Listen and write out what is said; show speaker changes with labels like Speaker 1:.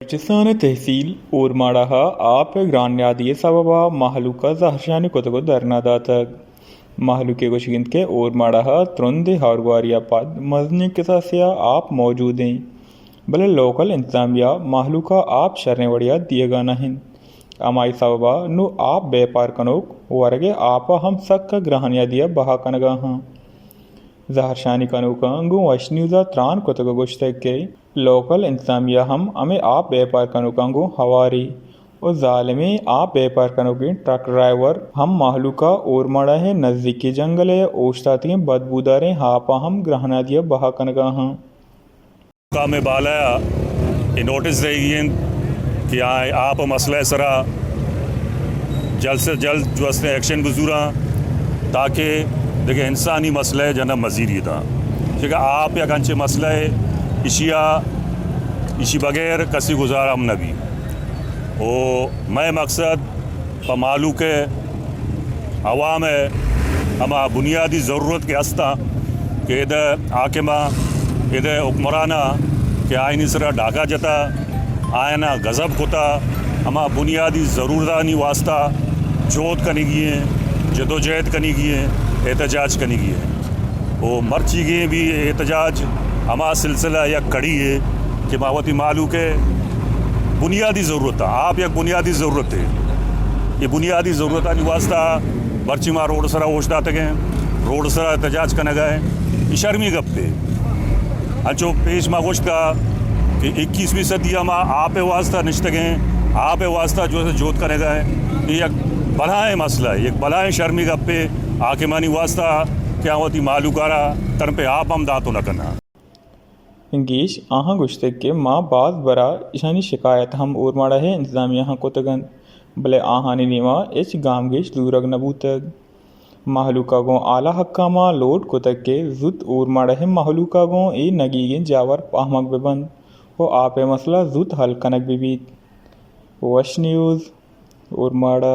Speaker 1: बलूचिस्तान तहसील ओरमाड़ा आप ग्रान्यादी सबबा महलूका जहरशानी कोतगो दरनादातक महलूके गोशिगिंद के ओरमाड़ा तुरंद हारवारिया पद मजनी के सासिया आप मौजूद हैं बले लोकल इंतजामिया महलूका आप शरने वड़िया दिएगा नहीं अमाई सबबा नु आप व्यापार कनोक वरगे आप हम सक का ग्रहणिया दिया बहा कनगा हाँ जहरशानी कनूका अंगू वशन्यूजा त्रान कोतगो गोश्तक के लोकल इंतजामिया हम हमें आप व्यापार कनूकांगू हवारी और जालिमी आप व्यापार कनूकी ट्रक ड्राइवर हम महलूका ओरमाड़ा है नज़दीकी जंगल है ओश्ताती बदबूदारें हापा हम ग्रहणा दिया बहा कनगा हाँ
Speaker 2: का में बालाया ये नोटिस रहेगी कि आप मसला सरा जल्द से जल्द जो असने एक्शन गुजूरा ताकि देखिए इंसानी मसले जना मजीद था क्योंकि आप या कंचे मसले इशिया इसी बगैर कसी गुजारा हम नबी ओ मैं मकसद पमालू के अवाम है हम बुनियादी ज़रूरत के हस्ता कि इधर आकेमा इधर हुक्मराना कि आइनी सरा ढाका जता आयना गज़ब होता हम बुनियादी ज़रूरतानी वास्ता जोत कनेगी है जदोजहद कनेगी है एहतजाज कनेगी है वो मर्ची गए भी एहतजाज हमारा सिलसिला या कड़ी है कि मावती मालू के बुनियादी ज़रूरत है आप एक बुनियादी ज़रूरत है ये बुनियादी ज़रूरत नहीं वास्ता मर्ची माँ रोड सरा ओछदा तक रोड सरा एहतजाज करने गए शर्मी गप्पे अच्छो पेश माँ गोश्ता कि 21वीं सदी हम आप वास्ता निश्चित गए आप वास्ता जो है जोत करने गए ये एक बलाएँ मसला है एक बलाएँ शर्मी गप्पे आके मानी वास्ता क्या होती मालूकारा तर पे आप हम दातो न करना
Speaker 1: इंगीश आहा गुश्तक के माँ बाज बरा ईशानी शिकायत हम ओरमाड़ा है इंतजामिया हाँ को तगन भले आहानी नीमा इच गामगेश दूरग नबूतक महलूका गो आला हक्का माँ लोड को तक के जुत ओरमाड़ा है महलूका गो ए नगीगिन जावर पाहमक बेबंद वो आपे मसला जुत हल कनक बिबीत वश न्यूज़ ओरमाड़ा।